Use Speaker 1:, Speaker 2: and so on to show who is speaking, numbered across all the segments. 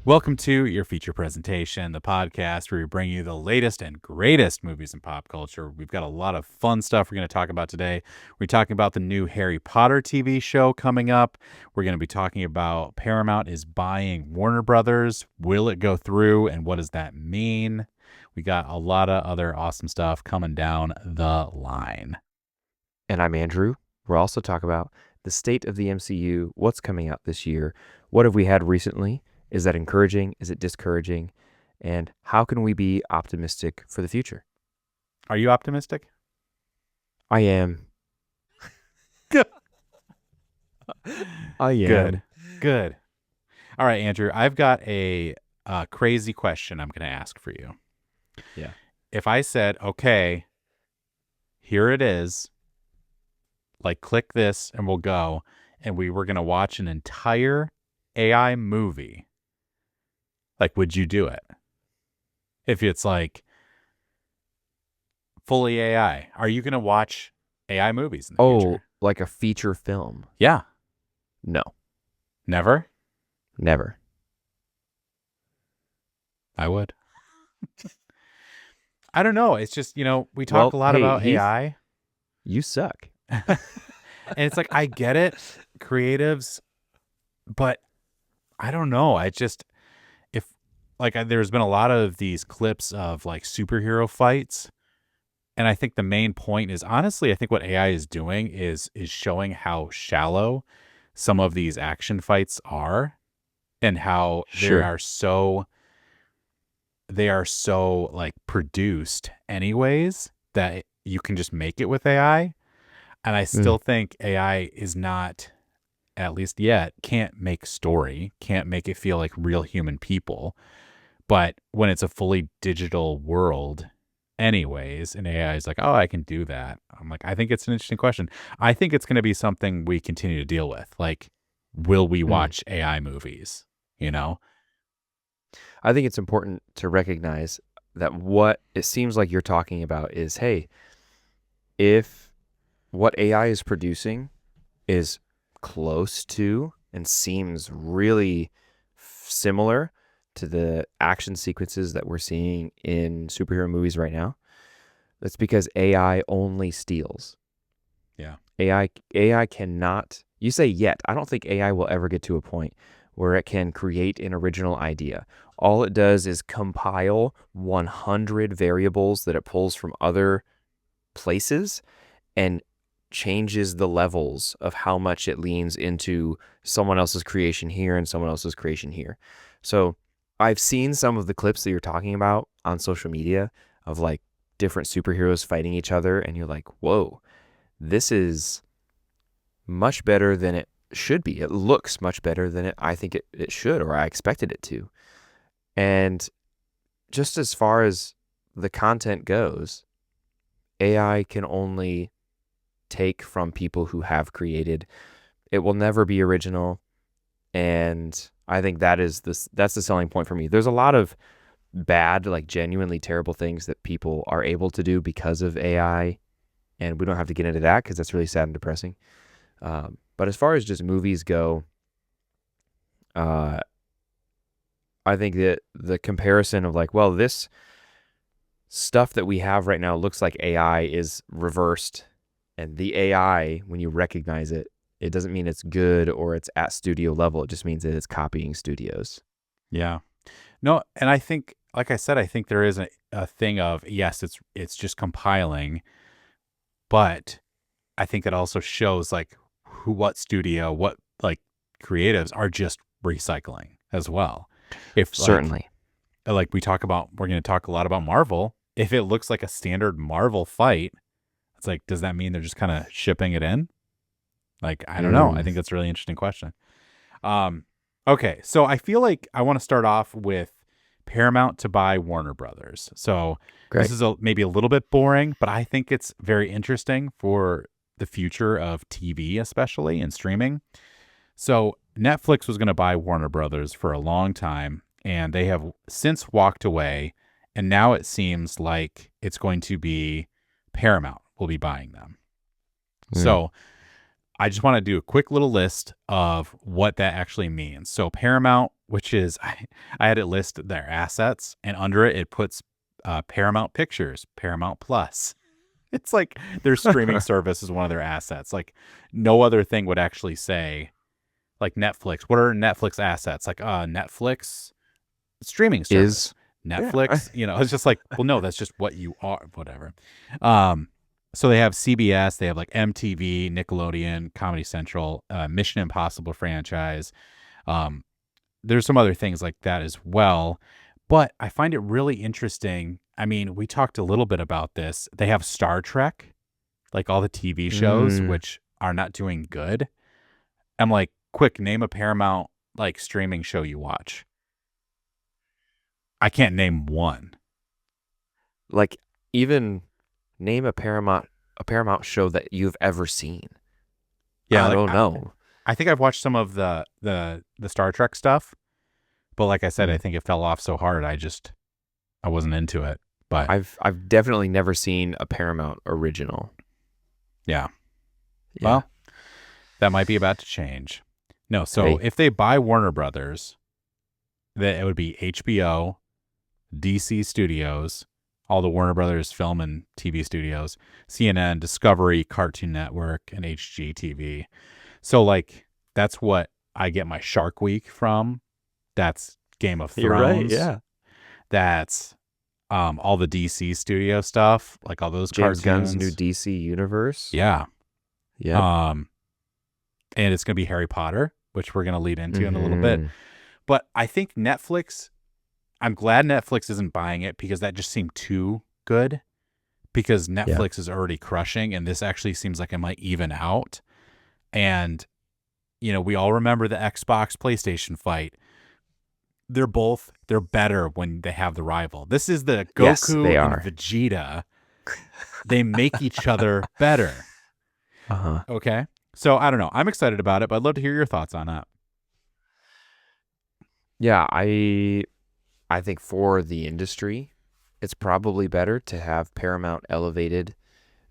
Speaker 1: Welcome to your feature presentation, the podcast where we bring you the latest and greatest movies in pop culture. We've got a lot of fun stuff we're going to talk about today. We're talking about the new Harry Potter TV show coming up. We're going to be talking about Paramount is buying Warner Brothers. Will it go through, and what does that mean? We got a lot of other awesome stuff coming down the line.
Speaker 2: And I'm Andrew. We'll also talk about the state of the MCU, what's coming out this year, what have we had recently, is that encouraging, is it discouraging, and how can we be optimistic for the future?
Speaker 1: Are you optimistic?
Speaker 2: I am. I am.
Speaker 1: Good. All right, Andrew, I've got a crazy question I'm going to ask for you.
Speaker 2: Yeah.
Speaker 1: If I said, okay, here it is, like click this and we'll go, and we were going to watch an entire AI movie, like, would you do it? If it's like fully AI, are you going to watch AI movies in the future?
Speaker 2: Like a feature film?
Speaker 1: Yeah.
Speaker 2: No.
Speaker 1: Never?
Speaker 2: Never.
Speaker 1: I would. I don't know. It's just, we talk a lot about
Speaker 2: Heath,
Speaker 1: AI.
Speaker 2: You suck.
Speaker 1: And it's like, I get it, creatives, but I don't know. There's been a lot of these clips of like superhero fights. And I think the main point is, honestly, I think what AI is doing is showing how shallow some of these action fights are, and how
Speaker 2: Sure.
Speaker 1: they are so like produced anyways that you can just make it with AI. And I still think AI is not, at least yet, can't make story, can't make it feel like real human people. But when it's a fully digital world anyways, and AI is like, oh, I can do that. I'm like, I think it's an interesting question. I think it's going to be something we continue to deal with. Like, will we watch AI movies?
Speaker 2: I think it's important to recognize that what it seems like you're talking about is, hey, if what AI is producing is close to and seems really similar to the action sequences that we're seeing in superhero movies right now, that's because AI only steals.
Speaker 1: Yeah.
Speaker 2: AI cannot, you say yet, I don't think AI will ever get to a point where it can create an original idea. All it does is compile 100 variables that it pulls from other places and changes the levels of how much it leans into someone else's creation here and someone else's creation here. So I've seen some of the clips that you're talking about on social media of like different superheroes fighting each other, and you're like, whoa, this is much better than it should be. It looks much better than I think it should, or I expected it to. And just as far as the content goes, AI can only take from people who have created. It will never be original. And I think that's the selling point for me. There's a lot of bad, like genuinely terrible things that people are able to do because of AI. And we don't have to get into that because that's really sad and depressing. But as far as just movies go, I think that the comparison of like, well, this stuff that we have right now looks like AI is reversed. And the AI, when you recognize it, it doesn't mean it's good or it's at studio level. It just means that it's copying studios.
Speaker 1: Yeah. No, and I think, like I said, I think there is a thing of, yes, it's just compiling, but I think it also shows like what studio, what like creatives are just recycling as well. If
Speaker 2: Certainly.
Speaker 1: like we're going to talk a lot about Marvel. If it looks like a standard Marvel fight, it's like, does that mean they're just kind of shipping it in? Like, I don't know. I think that's a really interesting question. Okay, so I feel like I want to start off with Paramount to buy Warner Brothers. So
Speaker 2: Great.
Speaker 1: This is maybe a little bit boring, but I think it's very interesting for the future of TV, especially and streaming. So Netflix was going to buy Warner Brothers for a long time, and they have since walked away. And now it seems like it's going to be Paramount will be buying them. So I just want to do a quick little list of what that actually means. So Paramount which is I had it list their assets, and under it it puts Paramount Pictures, Paramount Plus. It's like their streaming service is one of their assets. Like no other thing would actually say, like Netflix. What are Netflix assets? Like Netflix streaming service.
Speaker 2: Is
Speaker 1: Netflix, it's just like, well, no, that's just what you are, whatever. So they have CBS, they have like MTV, Nickelodeon, Comedy Central, Mission Impossible franchise. There's some other things like that as well. But I find it really interesting. I mean, we talked a little bit about this. They have Star Trek, like all the TV shows, which are not doing good. I'm like, quick, name a Paramount like streaming show you watch. I can't name one.
Speaker 2: like even name a Paramount show that you've ever seen.
Speaker 1: Yeah,
Speaker 2: I don't know.
Speaker 1: I think I've watched some of the Star Trek stuff, but like I said, I think it fell off so hard I wasn't into it. But
Speaker 2: I've definitely never seen a Paramount original.
Speaker 1: Yeah. Well, that might be about to change. No, so if they buy Warner Brothers, that it would be HBO, DC Studios, all the Warner Brothers film and TV studios, CNN, Discovery, Cartoon Network, and HGTV. So like that's what I get my Shark Week from. That's Game of Thrones.
Speaker 2: You're right, yeah.
Speaker 1: That's all the DC studio stuff, like all those
Speaker 2: James
Speaker 1: cartoons.
Speaker 2: Gunn's new DC universe.
Speaker 1: Yeah.
Speaker 2: Yeah.
Speaker 1: And it's going to be Harry Potter, which we're going to lead into in a little bit. But I think Netflix, I'm glad Netflix isn't buying it because that just seemed too good, because Netflix is already crushing and this actually seems like it might even out. And, we all remember the Xbox PlayStation fight. They're better when they have the rival. This is the Goku and Vegeta. They make each other better. Okay. So I don't know. I'm excited about it, but I'd love to hear your thoughts on that.
Speaker 2: Yeah, I think for the industry, it's probably better to have Paramount elevated.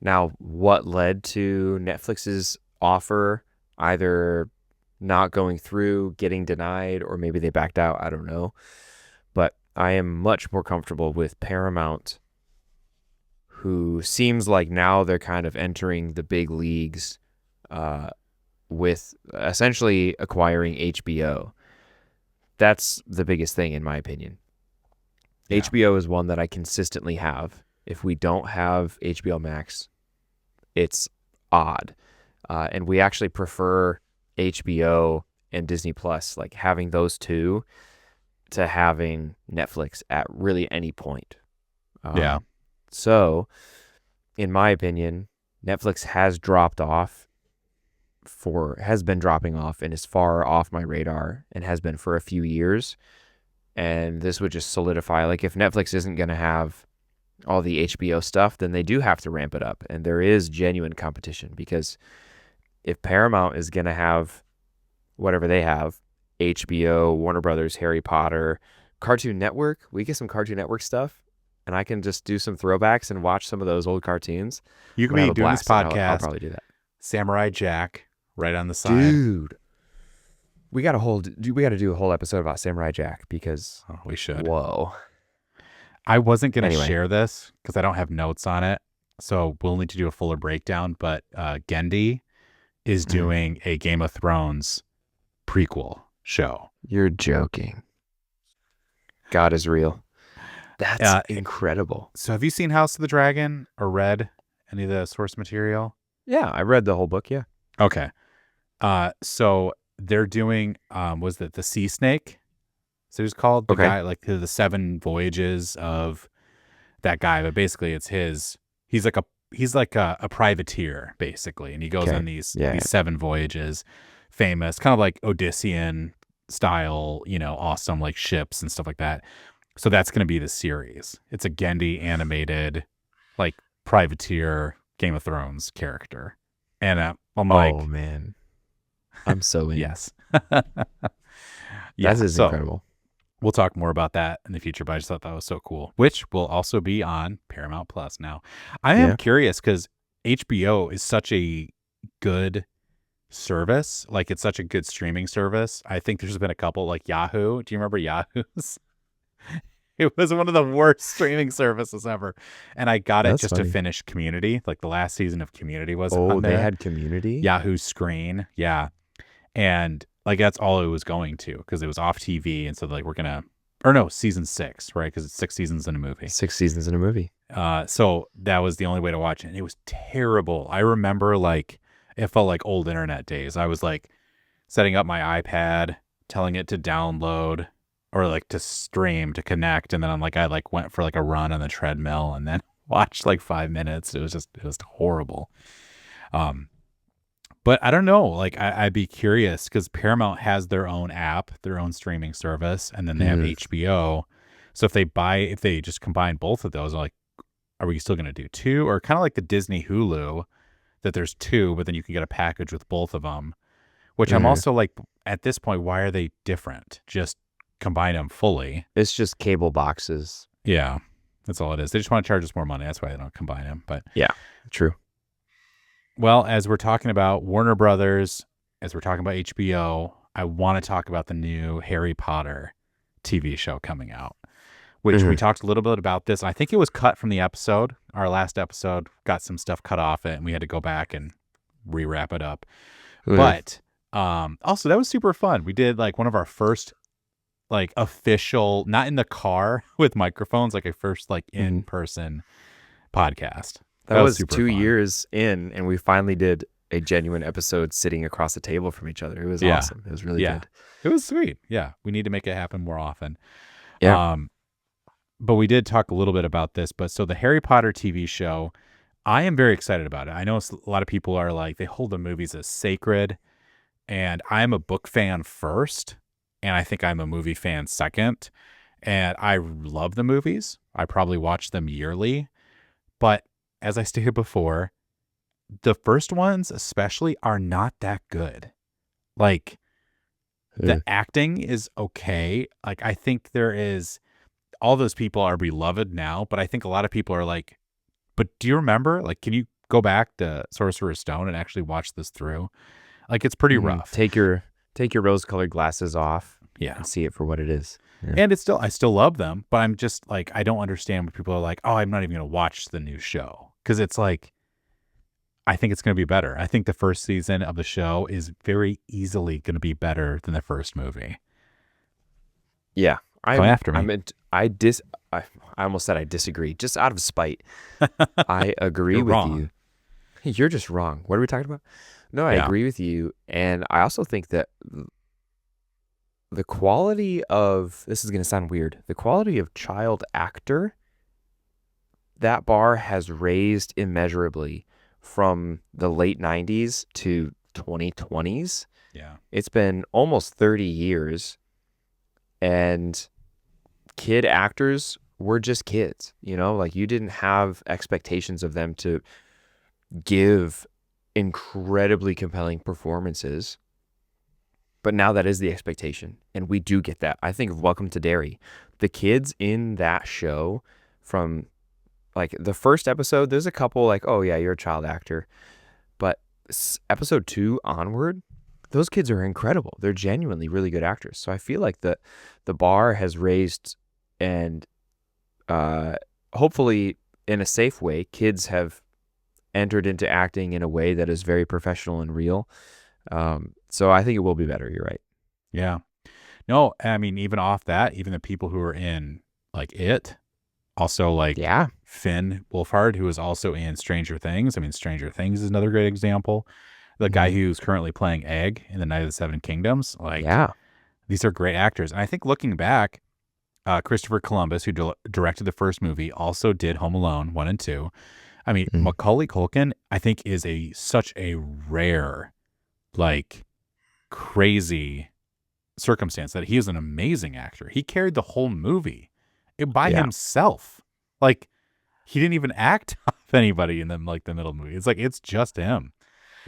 Speaker 2: Now, what led to Netflix's offer either not going through, getting denied, or maybe they backed out, I don't know. But I am much more comfortable with Paramount, who seems like now they're kind of entering the big leagues with essentially acquiring HBO. That's the biggest thing in my opinion. Yeah. HBO is one that I consistently have. If we don't have HBO Max, it's odd. And we actually prefer HBO and Disney Plus, like having those two, to having Netflix at really any point. So, in my opinion, Netflix has been dropping off and is far off my radar and has been for a few years. And this would just solidify, like if Netflix isn't going to have all the HBO stuff, then they do have to ramp it up. And there is genuine competition, because if Paramount is going to have whatever they have, HBO, Warner Brothers, Harry Potter, Cartoon Network, we get some Cartoon Network stuff, and I can just do some throwbacks and watch some of those old cartoons.
Speaker 1: You can be doing this podcast.
Speaker 2: I'll probably do that.
Speaker 1: Samurai Jack right on the side.
Speaker 2: Dude. We got to do a whole episode about Samurai Jack, because
Speaker 1: we should.
Speaker 2: Whoa.
Speaker 1: I wasn't going to share this because I don't have notes on it. So we'll need to do a fuller breakdown, but Gendy is doing a Game of Thrones prequel show.
Speaker 2: You're joking. God is real. That's incredible.
Speaker 1: So have you seen House of the Dragon or read any of the source material?
Speaker 2: Yeah, I read the whole book, yeah.
Speaker 1: Okay. So they're doing, was it the Sea Snake? So it's called the guy, like the 7 voyages of that guy, but basically it's he's like a privateer basically. And he goes on these 7 voyages, famous, kind of like Odyssean style, awesome like ships and stuff like that. So that's going to be the series. It's a Gendy animated, like privateer Game of Thrones character. And I'm like,
Speaker 2: oh man, I'm so in.
Speaker 1: Yes.
Speaker 2: That is incredible.
Speaker 1: We'll talk more about that in the future, but I just thought that was so cool, which will also be on Paramount Plus. Now, I am curious because HBO is such a good service. Like, it's such a good streaming service. I think there's been a couple, like Yahoo. Do you remember Yahoo's? It was one of the worst streaming services ever. And I got it
Speaker 2: That's
Speaker 1: just to
Speaker 2: funny.
Speaker 1: finish Community. Like, the last season of Community was
Speaker 2: Oh,
Speaker 1: on
Speaker 2: they
Speaker 1: there.
Speaker 2: had Community?
Speaker 1: Yahoo Screen. Yeah. And like, that's all it was going to, because it was off TV. And so like, we're going to, or no, season 6, right? Because it's 6 seasons in a movie.
Speaker 2: 6 seasons in a movie.
Speaker 1: So that was the only way to watch it. And it was terrible. I remember like, it felt like old internet days. I was like setting up my iPad, telling it to download or like to stream, to connect. And then I like went for like a run on the treadmill and then watched like 5 minutes. It was horrible. But I don't know. Like, I'd be curious because Paramount has their own app, their own streaming service, and then they have HBO. So if they just combine both of those, like, are we still going to do 2? Or kind of like the Disney Hulu, that there's 2, but then you can get a package with both of them, which I'm also like, at this point, why are they different? Just combine them fully.
Speaker 2: It's just cable boxes.
Speaker 1: Yeah, that's all it is. They just want to charge us more money. That's why they don't combine them. But
Speaker 2: yeah, true.
Speaker 1: Well, as we're talking about Warner Brothers, as we're talking about HBO, I want to talk about the new Harry Potter TV show coming out, which we talked a little bit about this. I think it was cut from the episode. Our last episode got some stuff cut off it, and we had to go back and re-wrap it up. But also, that was super fun. We did like one of our first like official, not in the car with microphones, like a first like in-person podcast.
Speaker 2: That was
Speaker 1: super
Speaker 2: 2
Speaker 1: fun.
Speaker 2: years in, and we finally did a genuine episode sitting across the table from each other. It was awesome. It was really good.
Speaker 1: It was sweet. Yeah. We need to make it happen more often.
Speaker 2: Yeah.
Speaker 1: But we did talk a little bit about this. But so the Harry Potter TV show, I am very excited about it. I know a lot of people are like, they hold the movies as sacred. And I'm a book fan first. And I think I'm a movie fan second. And I love the movies. I probably watch them yearly. But as I stated before, the first ones especially are not that good. Like, the acting is okay. Like, I think all those people are beloved now, but I think a lot of people are like, but do you remember? Like, can you go back to Sorcerer's Stone and actually watch this through? Like, it's pretty rough.
Speaker 2: Take your rose-colored glasses off.
Speaker 1: Yeah.
Speaker 2: And see it for what it is. Yeah.
Speaker 1: And I still love them, but I'm just like, I don't understand when people are like, oh, I'm not even going to watch the new show. Because it's like, I think it's going to be better. I think the first season of the show is very easily going to be better than the first movie.
Speaker 2: Yeah.
Speaker 1: Come after me.
Speaker 2: I almost said I disagree, just out of spite. I agree with you. You're just wrong. What are we talking about? No, I agree with you. And I also think that the quality of, this is going to sound weird, the quality of child actor, that bar has raised immeasurably from the late 90s to 2020s.
Speaker 1: Yeah.
Speaker 2: It's been almost 30 years, and kid actors were just kids, like you didn't have expectations of them to give incredibly compelling performances. But now that is the expectation, and we do get that. I think of Welcome to Derry. The kids in that show, from like the first episode, there's a couple like, oh yeah, you're a child actor. But episode 2 onward, those kids are incredible. They're genuinely really good actors. So I feel like the bar has raised, and hopefully in a safe way, kids have entered into acting in a way that is very professional and real. So I think it will be better. You're right.
Speaker 1: Yeah. No, I mean, even off that, even the people who are in like It, also like Finn Wolfhard, who is also in Stranger Things. I mean, Stranger Things is another great example. The guy who's currently playing Egg in The Night of the Seven Kingdoms. Like, these are great actors. And I think looking back, Christopher Columbus, who directed the first movie, also did Home Alone 1 and 2. I mean, Macaulay Culkin, I think, is such a rare, like, crazy circumstance that he is an amazing actor. He carried the whole movie by himself. Like, he didn't even act off anybody in the middle movie. It's like, it's just him.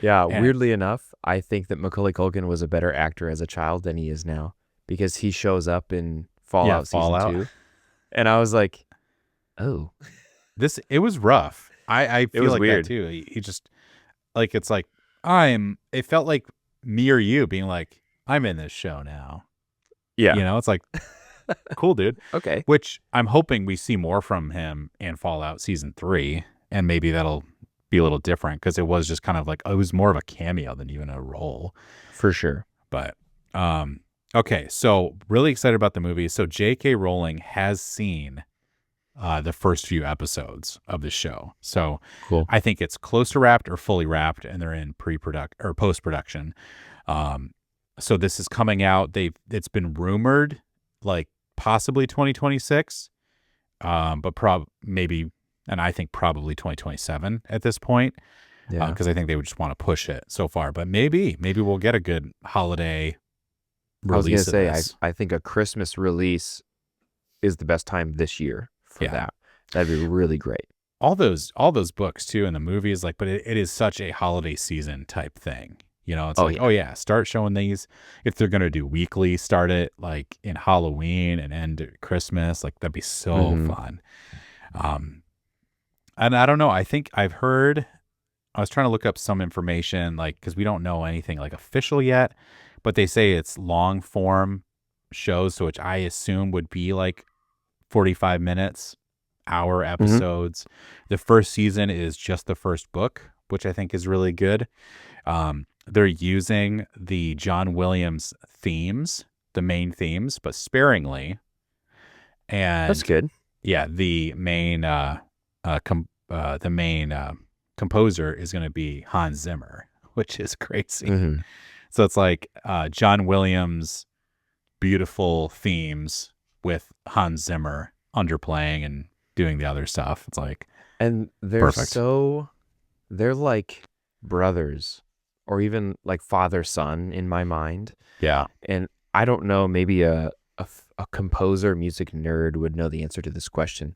Speaker 2: Yeah, weirdly enough, I think that Macaulay Culkin was a better actor as a child than he is now, because he shows up in Fallout Season 2. And I was like, oh.
Speaker 1: It was rough. I feel like
Speaker 2: weird.
Speaker 1: that too. He just, like, it's like, it felt like me or you being like, I'm in this show now.
Speaker 2: Yeah.
Speaker 1: It's like, cool, dude.
Speaker 2: Okay.
Speaker 1: Which I'm hoping we see more from him in Fallout Season 3, and maybe that'll be a little different because it was just kind of like, it was more of a cameo than even a role.
Speaker 2: For sure.
Speaker 1: But, okay, so really excited about the movie. So J.K. Rowling has seen the first few episodes of the show. So
Speaker 2: Cool.
Speaker 1: I think it's close to wrapped or fully wrapped, and they're in or post-production. So this is coming out. It's been rumored like possibly 2026, but maybe, and I think probably 2027 at this point,
Speaker 2: Yeah.
Speaker 1: because I think they would just want to push it so far. But maybe we'll get a good holiday release.
Speaker 2: I was gonna say, I think a Christmas release is the best time this year for that. That'd be really great.
Speaker 1: All those books too, and the movies, like, but it is such a holiday season type thing. It's oh yeah, start showing these. If they're going to do weekly, start it like in Halloween and end at Christmas. Like, that'd be so fun. And I don't know. I think I was trying to look up some information, like, because we don't know anything like official yet, but they say it's long form shows, so which I assume would be like 45 minutes, hour episodes. The first season is just the first book, which I think is really good. They're using the John Williams themes, the main themes, but sparingly. And
Speaker 2: that's good.
Speaker 1: Yeah, the main composer is going to be Hans Zimmer, which is crazy. So it's like John Williams' beautiful themes with Hans Zimmer underplaying and doing the other stuff. It's like,
Speaker 2: and they're
Speaker 1: perfect.
Speaker 2: They're like brothers, or even like father-son in my mind.
Speaker 1: Yeah.
Speaker 2: And I don't know, maybe a composer, music nerd would know the answer to this question.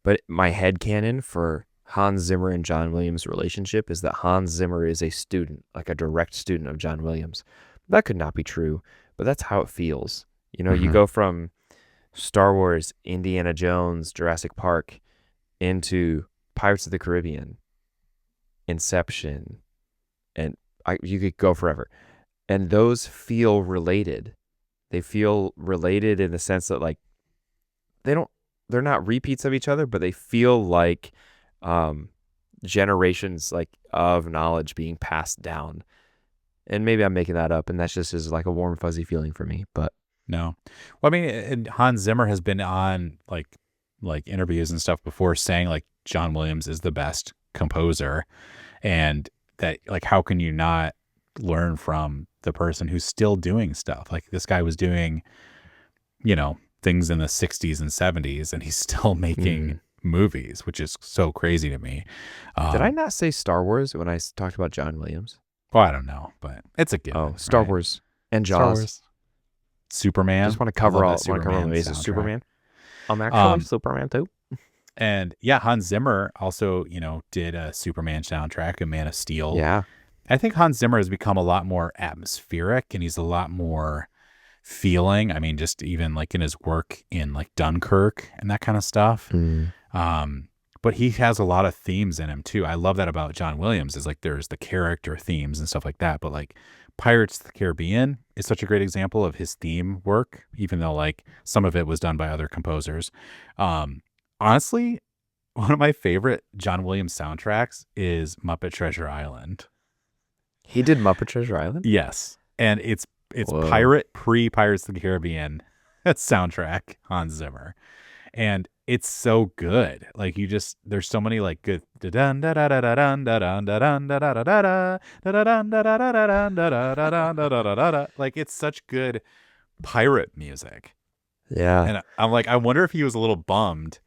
Speaker 2: But my headcanon for Hans Zimmer and John Williams' relationship is that Hans Zimmer is a student, like a direct student of John Williams. That could not be true, but that's how it feels. You go from Star Wars, Indiana Jones, Jurassic Park, into Pirates of the Caribbean, Inception, and you could go forever. And those feel related. They feel related in the sense that, like, they're not repeats of each other, but they feel like generations, like, of knowledge being passed down. And maybe I'm making that up, and that's just is like a warm fuzzy feeling for me. But
Speaker 1: no, well, I mean, and Hans Zimmer has been on like interviews and stuff before, saying like John Williams is the best composer, and that, like, how can you not learn from the person who's still doing stuff? Like, this guy was doing, things in the 60s and 70s, and he's still making movies, which is so crazy to me.
Speaker 2: Did I not say Star Wars when I talked about John Williams?
Speaker 1: Well, I don't know, but it's a given.
Speaker 2: Oh, Star Wars and Jaws.
Speaker 1: Star Wars. Superman.
Speaker 2: Just want to cover all. Want to cover the bases. Superman. I'm actually Superman too.
Speaker 1: And yeah, Hans Zimmer also, did a Superman soundtrack, a Man of Steel.
Speaker 2: Yeah.
Speaker 1: I think Hans Zimmer has become a lot more atmospheric, and he's a lot more feeling. I mean, just even like in his work in like Dunkirk and that kind of stuff. But he has a lot of themes in him too. I love that about John Williams, is like there's the character themes and stuff like that. But like Pirates of the Caribbean is such a great example of his theme work, even though like some of it was done by other composers. Honestly, one of my favorite John Williams soundtracks is Muppet Treasure Island.
Speaker 2: He did Muppet Treasure Island?
Speaker 1: Yes. And it's
Speaker 2: Whoa.
Speaker 1: pre-Pirates of the Caribbean soundtrack, Hans Zimmer. And it's so good. Like, there's so many like good like, it's such good pirate music.
Speaker 2: Yeah.
Speaker 1: And I'm like, I wonder if he was a little bummed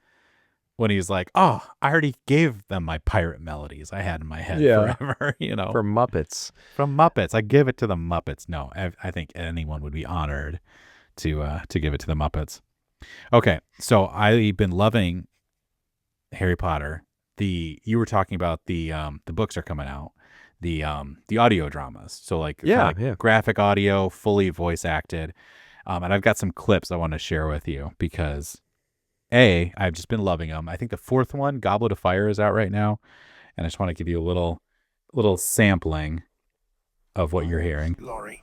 Speaker 1: when he's like, oh, I already gave them my pirate melodies I had in my head forever,
Speaker 2: For Muppets.
Speaker 1: From Muppets. I give it to the Muppets. No, I think anyone would be honored to give it to the Muppets. Okay, so I've been loving Harry Potter. You were talking about the books are coming out, the audio dramas. So like, graphic audio, fully voice acted. And I've got some clips I want to share with you because I've just been loving them. I think the fourth one, Goblet of Fire, is out right now, and I just want to give you a little sampling of what you're hearing.
Speaker 3: Laurie,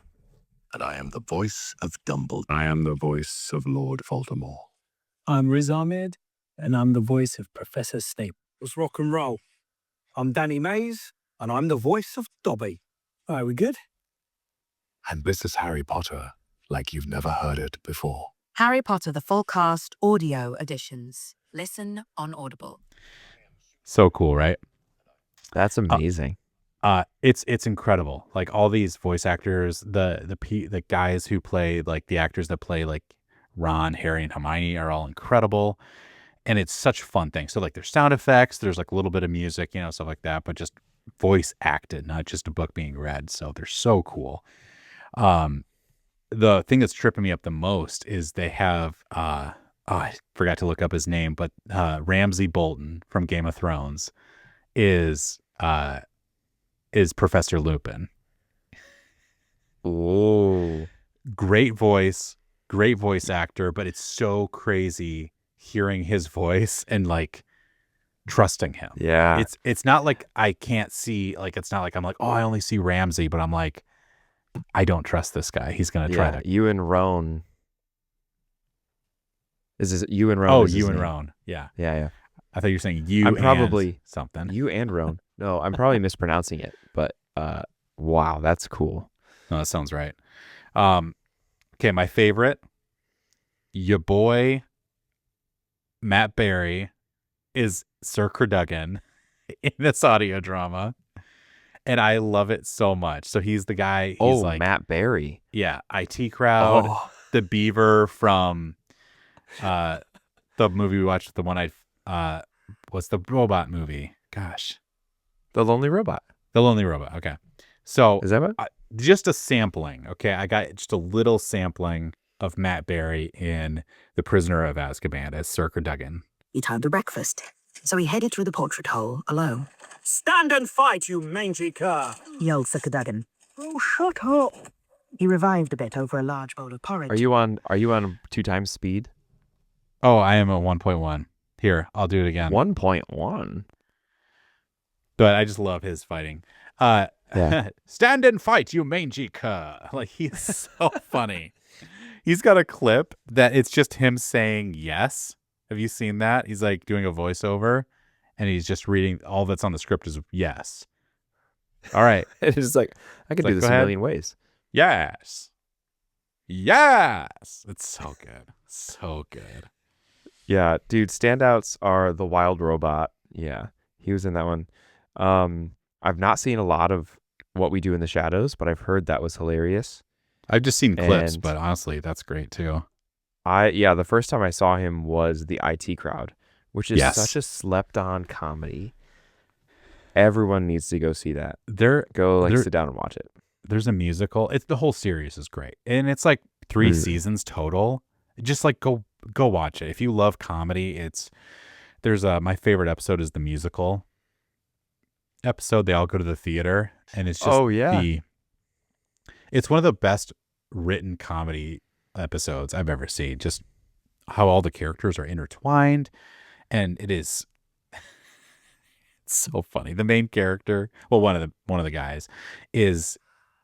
Speaker 3: and I am the voice of Dumbledore. I am the voice of Lord Voldemort.
Speaker 4: I'm Riz Ahmed, and I'm the voice of Professor Snape. Let's rock and roll. I'm Danny Mays, and I'm the voice of Dobby. Are we good?
Speaker 3: And this is Harry Potter, like you've never heard it before.
Speaker 5: Harry Potter, the full cast, audio editions. Listen on Audible.
Speaker 1: So cool, right?
Speaker 2: That's amazing.
Speaker 1: It's incredible. Like all these voice actors, the guys who play, like the actors that play like Ron, Harry, and Hermione are all incredible. And it's such a fun thing. So like there's sound effects, there's like a little bit of music, you know, stuff like that, but just voice acted, not just a book being read. So they're so cool. The thing that's tripping me up the most is they have I forgot to look up his name, but Ramsay Bolton from Game of Thrones is Professor Lupin.
Speaker 2: Oh,
Speaker 1: Great voice actor, but it's so crazy hearing his voice and like trusting him.
Speaker 2: yeah.
Speaker 1: It's not like I can't see, like it's not like I'm like, oh, I only see Ramsay, but I'm like, I don't trust this guy. He's gonna try to.
Speaker 2: You and Roan. Is this you and Roan?
Speaker 1: Oh,
Speaker 2: is his
Speaker 1: you and
Speaker 2: name?
Speaker 1: Roan. Yeah.
Speaker 2: Yeah.
Speaker 1: I thought you were saying you.
Speaker 2: I'm probably
Speaker 1: and something.
Speaker 2: You and Roan. No, I'm probably mispronouncing it, but wow, that's cool.
Speaker 1: No, that sounds right. Okay, my favorite, your boy Matt Berry is Sir Cadogan in this audio drama, and I love it so much. So he's the guy. He's like
Speaker 2: Matt Berry.
Speaker 1: Yeah, IT Crowd, the Beaver from the movie we watched. The one what's the robot movie? Gosh,
Speaker 2: The Lonely Robot.
Speaker 1: The Lonely Robot. Okay, so
Speaker 2: Is that what?
Speaker 1: Just a sampling. Okay, I got just a little sampling of Matt Berry in The Prisoner of Azkaban as Sir Cadogan.
Speaker 6: He timed a breakfast, so he headed through the portrait hole alone.
Speaker 4: Stand and fight, you mangy cur!
Speaker 6: Yelled Sir Cadogan.
Speaker 4: Oh, shut up!
Speaker 6: He revived a bit over a large bowl of porridge.
Speaker 2: Are you on 2 times speed?
Speaker 1: Oh, I am at 1.1. Here, I'll do it again.
Speaker 2: 1.1.
Speaker 1: But I just love his fighting.
Speaker 2: Yeah.
Speaker 1: Stand and fight, you mangy cur. Like, he's so funny. He's got a clip that it's just him saying yes. Have you seen that? He's like doing a voiceover and he's just reading, all that's on the script is yes. All right.
Speaker 2: It's just like, I could do this a million ways.
Speaker 1: Yes. Yes. It's so good. So good.
Speaker 2: Yeah, dude, standouts are The Wild Robot. Yeah, he was in that one. I've not seen a lot of What We Do in the Shadows, but I've heard that was hilarious.
Speaker 1: I've just seen clips,
Speaker 2: And
Speaker 1: but honestly, that's great too.
Speaker 2: the first time I saw him was The IT Crowd, which is
Speaker 1: Yes.
Speaker 2: such a slept-on comedy. Everyone needs to go see that.
Speaker 1: There,
Speaker 2: Sit down and watch it.
Speaker 1: there's a musical. It's the whole series is great, and it's like 3 seasons total. Just like go watch it if you love comedy. There's my favorite episode is the musical episode. They all go to the theater, and it's just it's one of the best written comedy episodes I've ever seen. Just how all the characters are intertwined, and it is it's so funny. The main character, well, one of the guys is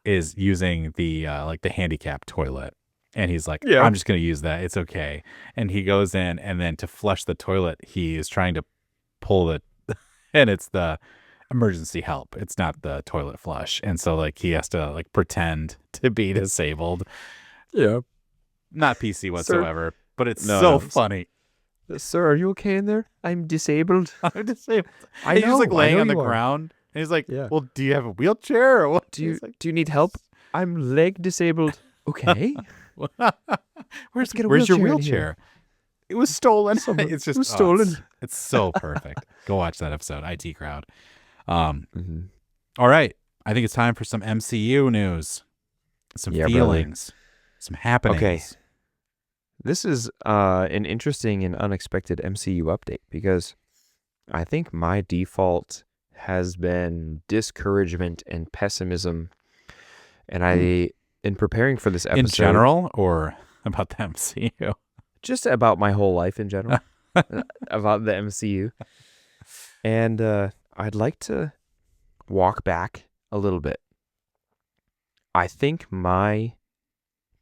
Speaker 1: using the like the handicap toilet, and he's like, I'm just gonna use that, it's okay. And he goes in, and then to flush the toilet, he is trying to pull it, and it's the emergency help. It's not the toilet flush, and so like he has to like pretend to be disabled.
Speaker 2: Yeah,
Speaker 1: not PC whatsoever, but it's funny.
Speaker 2: Sir, are you okay in there? I'm disabled.
Speaker 1: I'm disabled.
Speaker 2: I
Speaker 1: He's
Speaker 2: know.
Speaker 1: just like laying
Speaker 2: I know
Speaker 1: on the
Speaker 2: you are.
Speaker 1: ground, and he's like, well, do you have a wheelchair or what?
Speaker 2: Do you need help? I'm leg disabled. Okay.
Speaker 1: Where's
Speaker 2: get a
Speaker 1: your
Speaker 2: wheelchair in here.
Speaker 1: wheelchair? It was stolen. It's just
Speaker 2: it was stolen.
Speaker 1: It's so perfect. Go watch that episode. IT Crowd. All
Speaker 2: Mm-hmm.
Speaker 1: right. I think it's time for some MCU news, some feelings, some happenings.
Speaker 2: Okay. This is an interesting and unexpected MCU update because I think my default has been discouragement and pessimism. And in preparing for this episode,
Speaker 1: In general, or about the MCU?
Speaker 2: just about my whole life in general, about the MCU. And I'd like to walk back a little bit I think my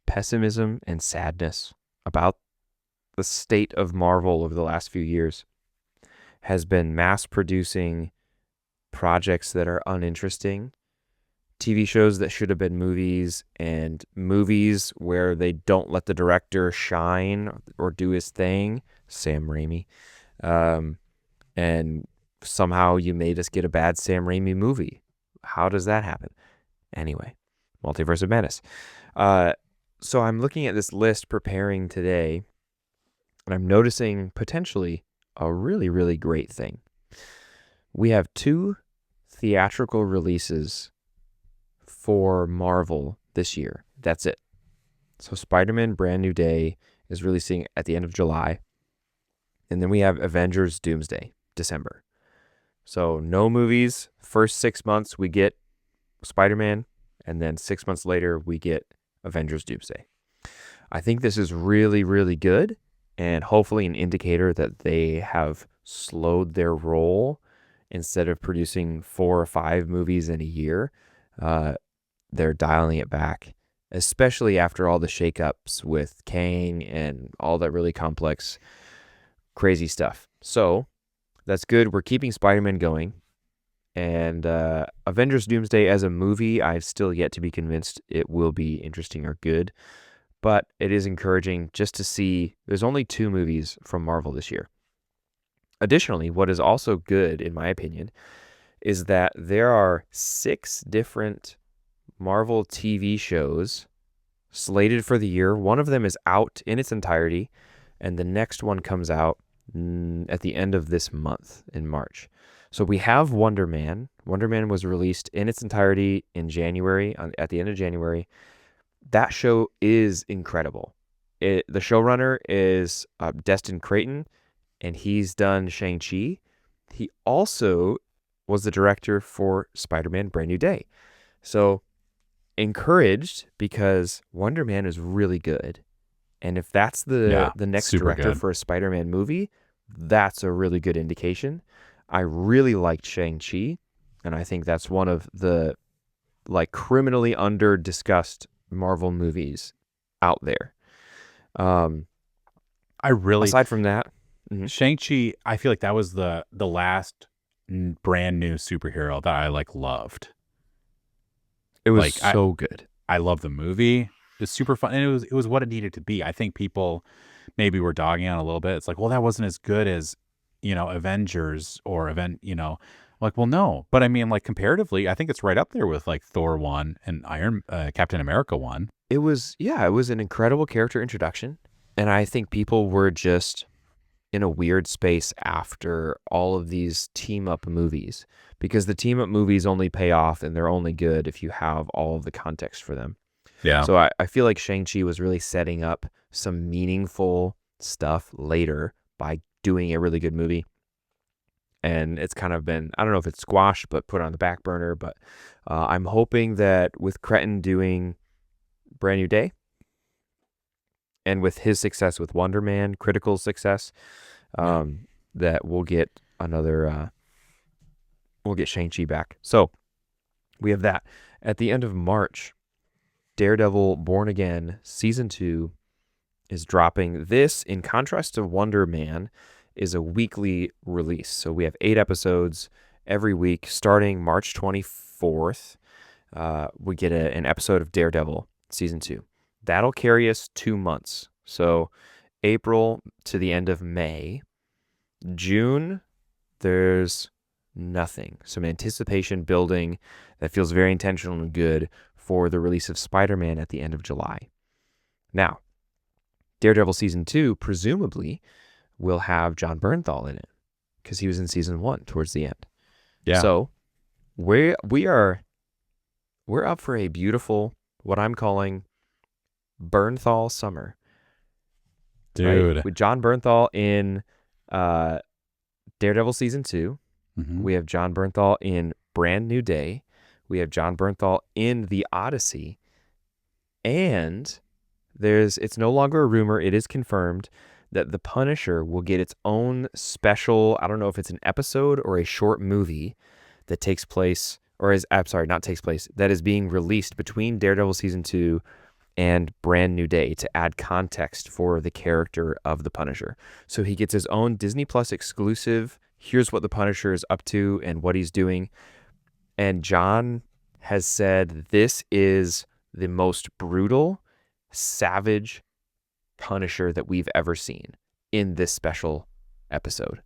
Speaker 2: pessimism and sadness about the state of Marvel over the last few years has been mass producing projects that are uninteresting, TV shows that should have been movies, and movies where they don't let the director shine or do his thing. Sam Raimi. And somehow you made us get a bad Sam Raimi movie. How does that happen? Anyway, Multiverse of Madness. So I'm looking at this list preparing today, and I'm noticing potentially a really, really great thing. We have 2 theatrical releases for Marvel this year. That's it. So Spider-Man Brand New Day is releasing at the end of July. And then we have Avengers Doomsday, December. So no movies. First 6 months we get Spider-Man, and then 6 months later we get Avengers Doomsday. I think this is really, really good, and hopefully an indicator that they have slowed their roll. Instead of producing 4 or 5 movies in a year, they're dialing it back, especially after all the shakeups with Kang and all that really complex, crazy stuff. So that's good. We're keeping Spider-Man going. And Avengers Doomsday as a movie, I've still yet to be convinced it will be interesting or good. But it is encouraging just to see there's only 2 movies from Marvel this year. Additionally, what is also good, in my opinion, is that there are 6 different Marvel TV shows slated for the year. One of them is out in its entirety, and the next one comes out at the end of this month in March. So we have Wonder Man. Wonder Man was released in its entirety in January, at the end of January. That show is incredible. The showrunner is Destin Creighton, and he's done Shang-Chi. He also was the director for Spider-Man Brand New Day. So encouraged, because Wonder Man is really good. And if that's the next director
Speaker 1: good
Speaker 2: for a Spider-Man movie, that's a really good indication. I really liked Shang-Chi, and I think that's one of the criminally under-discussed Marvel movies out there. Aside from that,
Speaker 1: Shang-Chi, I feel like that was the last brand new superhero that I loved.
Speaker 2: It was so good.
Speaker 1: I love the movie. It was super fun, and it was what it needed to be. I think people maybe were dogging on a little bit. It's like, well, that wasn't as good as, Avengers or well, no. But I mean, comparatively, I think it's right up there with Thor 1 and Captain America 1.
Speaker 2: It was an incredible character introduction, and I think people were just in a weird space after all of these team-up movies, because the team-up movies only pay off and they're only good if you have all of the context for them.
Speaker 1: Yeah.
Speaker 2: So I feel like Shang-Chi was really setting up some meaningful stuff later by doing a really good movie. And it's kind of been, I don't know if it's squashed, but put on the back burner. But I'm hoping that with Creighton doing Brand New Day, and with his success with Wonder Man, critical success, that we'll get Shang-Chi back. So we have that. At the end of March, Daredevil Born Again Season 2 is dropping. This, in contrast to Wonder Man, is a weekly release. So we have 8 episodes every week starting March 24th. We get an episode of Daredevil Season 2. That'll carry us 2 months. So April to the end of May. June, there's nothing. Some anticipation building that feels very intentional and good for the release of Spider-Man at the end of July. Now, Daredevil Season 2 presumably will have John Bernthal in it, because he was in Season 1 towards the end.
Speaker 1: Yeah.
Speaker 2: So we're up for a beautiful, what I'm calling Bernthal summer.
Speaker 1: Dude.
Speaker 2: Right? With John Bernthal in Daredevil Season 2.
Speaker 1: Mm-hmm.
Speaker 2: We have John Bernthal in Brand New Day. We have John Bernthal in The Odyssey. And it's no longer a rumor, it is confirmed that The Punisher will get its own special, I don't know if it's an episode or a short movie that takes place I'm sorry, not takes place, that is being released between Daredevil season 2 and Brand New Day to add context for the character of the Punisher. So he gets his own Disney Plus exclusive. Here's what the Punisher is up to and what he's doing. And John has said this is the most brutal, savage Punisher that we've ever seen in this special episode.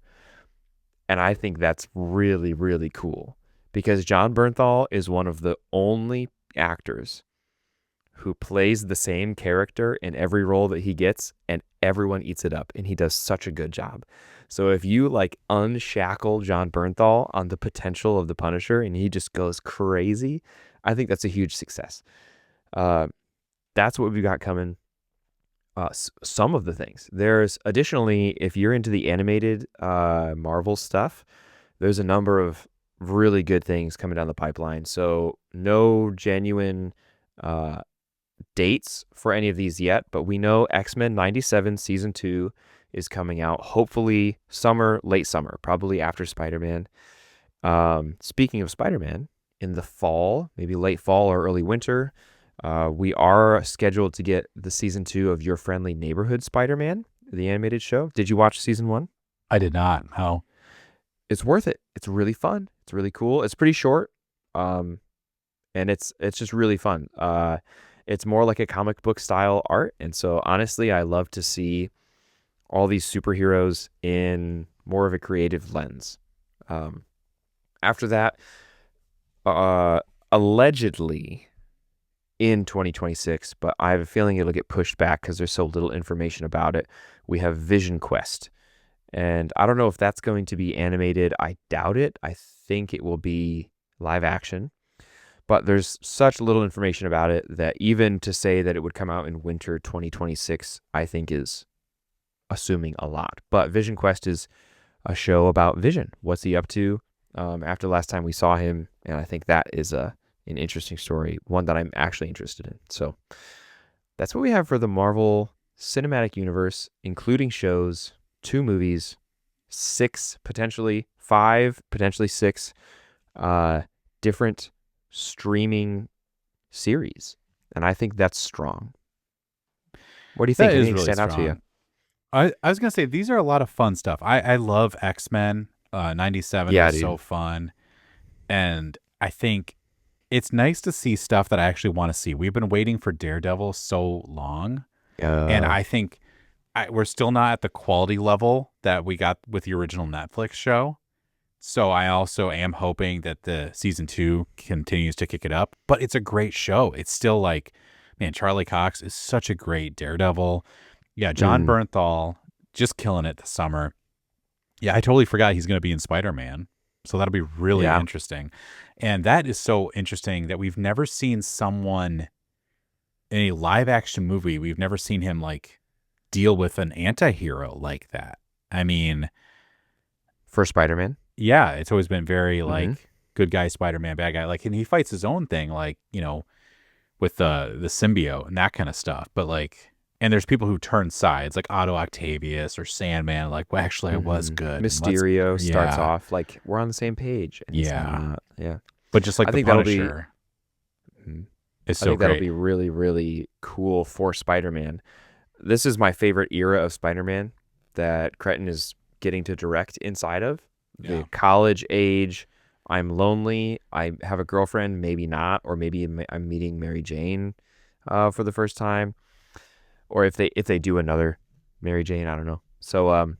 Speaker 2: And I think that's really, really cool because John Bernthal is one of the only actors who plays the same character in every role that he gets, and everyone eats it up, and he does such a good job. So if you like unshackle John Bernthal on the potential of the Punisher and he just goes crazy, I think that's a huge success. That's what we've got coming. Some of the things. There's additionally, if you're into the animated Marvel stuff, there's a number of really good things coming down the pipeline. So no genuine dates for any of these yet, but we know X-Men 97 season 2 is coming out hopefully summer, late summer, probably after Spider-Man. Speaking of Spider-Man, in the fall, maybe late fall or early winter, we are scheduled to get the season 2 of Your Friendly Neighborhood Spider-Man, the animated show. Did you watch season 1?
Speaker 1: I did not. No.
Speaker 2: It's worth it. It's really fun. It's really cool. It's pretty short. And it's just really fun. It's more like a comic book style art. And so honestly, I love to see all these superheroes in more of a creative lens. After that, allegedly in 2026, but I have a feeling it'll get pushed back because there's so little information about it. We have Vision Quest. And I don't know if that's going to be animated. I doubt it. I think it will be live action. But there's such little information about it that even to say that it would come out in winter 2026, I think is assuming a lot. But Vision Quest is a show about Vision. What's he up to after the last time we saw him? And I think that is an interesting story, one that I'm actually interested in. So that's what we have for the Marvel Cinematic Universe, including shows, 2 movies, 5, potentially 6 different streaming series. And I think that's strong. What do you think?
Speaker 1: That is
Speaker 2: Anything
Speaker 1: really
Speaker 2: stand out to you?
Speaker 1: strong. I was going to say, these are a lot of fun stuff. I love X-Men. 97 was so fun. And I think it's nice to see stuff that I actually want to see. We've been waiting for Daredevil so long. And I think we're still not at the quality level that we got with the original Netflix show. So I also am hoping that the season 2 continues to kick it up. But it's a great show. It's still like, man, Charlie Cox is such a great Daredevil. Yeah, John Bernthal just killing it this summer. Yeah, I totally forgot he's going to be in Spider-Man. So that'll be really interesting. And that is so interesting that we've never seen someone in a live action movie, we've never seen him like deal with an anti-hero like that. I mean,
Speaker 2: for Spider-Man?
Speaker 1: Yeah, it's always been very like good guy Spider-Man, bad guy. Like, and he fights his own thing, like, you know, with the symbiote and that kind of stuff. But like, and there's people who turn sides, like Otto Octavius or Sandman. Like, well, actually, I was good.
Speaker 2: Mysterio starts off like we're on the same page. And it's not,
Speaker 1: But just like I think Punisher, it's so
Speaker 2: I think
Speaker 1: great.
Speaker 2: That'll be really, really cool for Spider-Man. This is my favorite era of Spider-Man that Cretton is getting to direct inside of. The college age, I'm lonely, I have a girlfriend, maybe not, or maybe I'm meeting Mary Jane for the first time. Or if they do another Mary Jane, I don't know. So,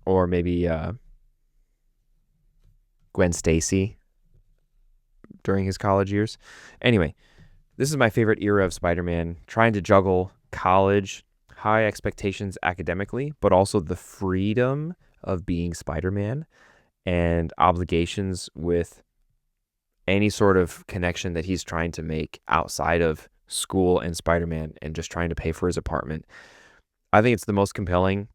Speaker 2: or maybe Gwen Stacy during his college years. Anyway, this is my favorite era of Spider-Man, trying to juggle college, high expectations academically, but also the freedom of being Spider-Man and obligations with any sort of connection that he's trying to make outside of school and Spider-Man and just trying to pay for his apartment. I think it's the most compelling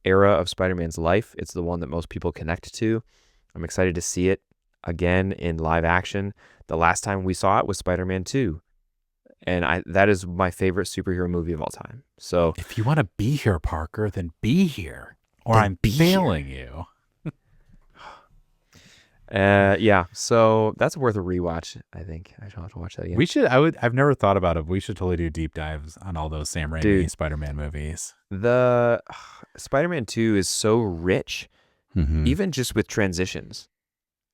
Speaker 2: era of Spider-Man's life. It's the one that most people connect to. I'm excited to see it again in live action. The last time we saw it was Spider-Man 2. And that is my favorite superhero movie of all time. So
Speaker 1: if you want to be here, Parker, then be here. Or I'm failing you.
Speaker 2: Yeah, so that's worth a rewatch. I think I shall have to watch that again.
Speaker 1: We should. I've never thought about it. We should totally do deep dives on all those Sam Raimi
Speaker 2: Dude.
Speaker 1: Spider-Man movies.
Speaker 2: The Spider-Man 2 is so rich,
Speaker 1: Mm-hmm.
Speaker 2: even just with transitions.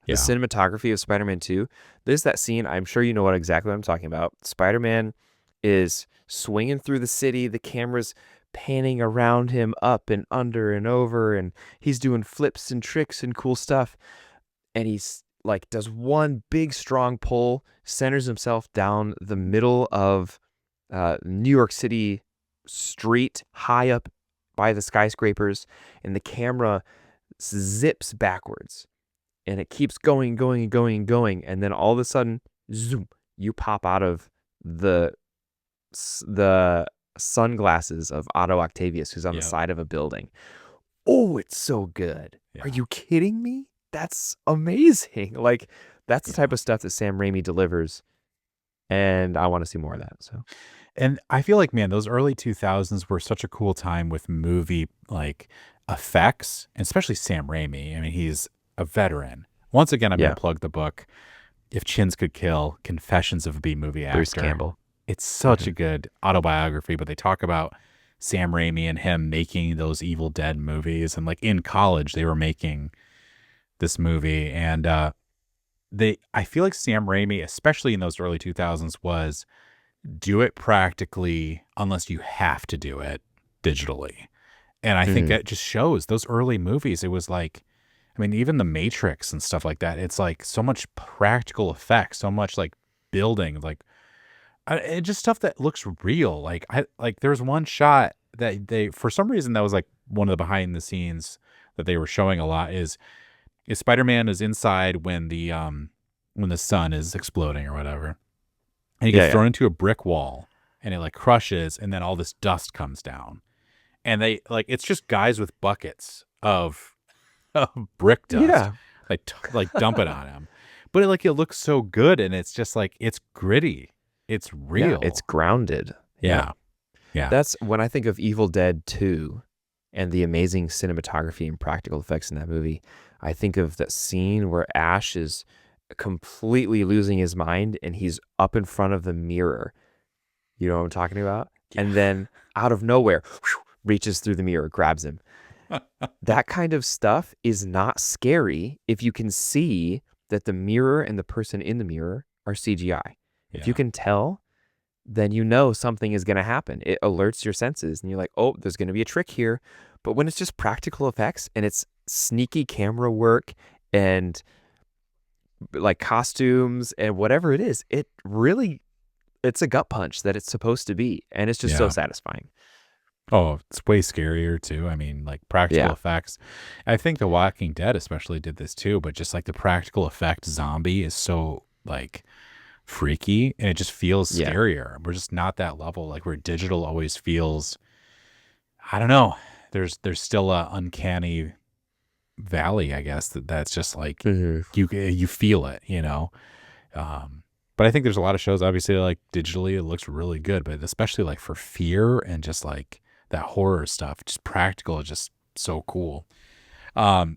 Speaker 2: The
Speaker 1: Yeah.
Speaker 2: cinematography of Spider-Man 2, there's that scene, I'm sure you know exactly what I'm talking about. Spider-Man is swinging through the city, the camera's panning around him up and under and over, and he's doing flips and tricks and cool stuff. And he's like does one big strong pull, centers himself down the middle of New York City street, high up by the skyscrapers, and the camera zips backwards. And it keeps going, and then all of a sudden, zoom! You pop out of the sunglasses of Otto Octavius, who's on the side of a building. Oh, it's so good!
Speaker 1: Yeah.
Speaker 2: Are you kidding me? That's amazing! Like that's the type of stuff that Sam Raimi delivers, and I want to see more of that. So,
Speaker 1: and I feel like, man, those early 2000s were such a cool time with movie like effects, and especially Sam Raimi. I mean, he's a veteran. Once again, I'm going to plug the book, If Chins Could Kill, Confessions of a B-Movie Actor.
Speaker 2: Bruce Campbell.
Speaker 1: It's such a good autobiography, but they talk about Sam Raimi and him making those Evil Dead movies. And like in college, they were making this movie. And I feel like Sam Raimi, especially in those early 2000s, was do it practically unless you have to do it digitally. And I think that just shows those early movies. It was like, I mean, even The Matrix and stuff like that, it's like so much practical effects, so much like building, like just stuff that looks real. Like there was one shot that they, for some reason, that was like one of the behind the scenes that they were showing a lot is Spider-Man is inside when the sun is exploding or whatever. And he gets thrown into a brick wall and it like crushes and then all this dust comes down. And they like, it's just guys with buckets of brick dust, like dump it on him, but it looks so good, and it's just like it's gritty, it's real,
Speaker 2: it's grounded.
Speaker 1: Yeah.
Speaker 2: That's when I think of Evil Dead 2 and the amazing cinematography and practical effects in that movie. I think of that scene where Ash is completely losing his mind and he's up in front of the mirror. You know what I'm talking about? And then out of nowhere, reaches through the mirror, grabs him. That kind of stuff is not scary if you can see that the mirror and the person in the mirror are CGI. If you can tell, then you know something is going to happen. It alerts your senses and you're like, oh, there's going to be a trick here. But when it's just practical effects and it's sneaky camera work and like costumes and whatever it is, it's a gut punch that it's supposed to be. And it's just so satisfying.
Speaker 1: Oh, it's way scarier too. I mean, like practical effects. I think The Walking Dead especially did this too, but just like the practical effect zombie is so like freaky and it just feels scarier. We're just not that level. Like where digital always feels, I don't know. There's still a uncanny valley, I guess, that's just like you feel it, you know. But I think there's a lot of shows, obviously, like digitally, it looks really good, but especially like for fear and just like that horror stuff, just practical, just so cool. So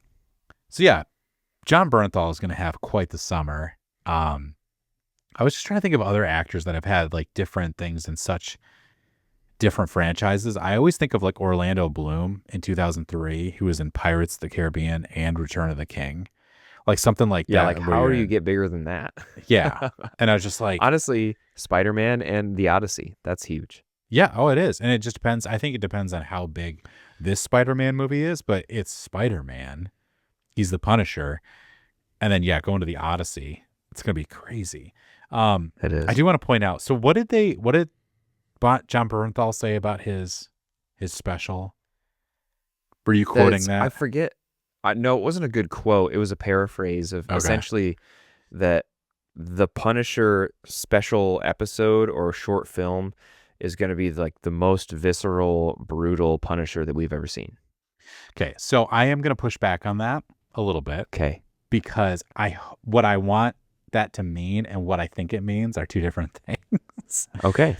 Speaker 1: yeah, John Bernthal is going to have quite the summer. I was just trying to think of other actors that have had like different things in such different franchises. I always think of like Orlando Bloom in 2003, who was in Pirates of the Caribbean and Return of the King. Like something like that.
Speaker 2: Yeah, like how do you get bigger than that?
Speaker 1: Yeah. And I was just like,
Speaker 2: honestly, Spider-Man and The Odyssey, that's huge.
Speaker 1: Yeah, oh, it is. And it just depends. I think it depends on how big this Spider-Man movie is, but it's Spider-Man. He's the Punisher. And then, going to The Odyssey. It's going to be crazy.
Speaker 2: It is.
Speaker 1: I do want to point out, so what did John Bernthal say about his special? Were you quoting that?
Speaker 2: I forget. No, it wasn't a good quote. It was a paraphrase of essentially that the Punisher special episode or short film is going to be like the most visceral, brutal Punisher that we've ever seen.
Speaker 1: Okay, so I am going to push back on that a little bit.
Speaker 2: Okay.
Speaker 1: Because what I want that to mean and what I think it means are two different things.
Speaker 2: Okay.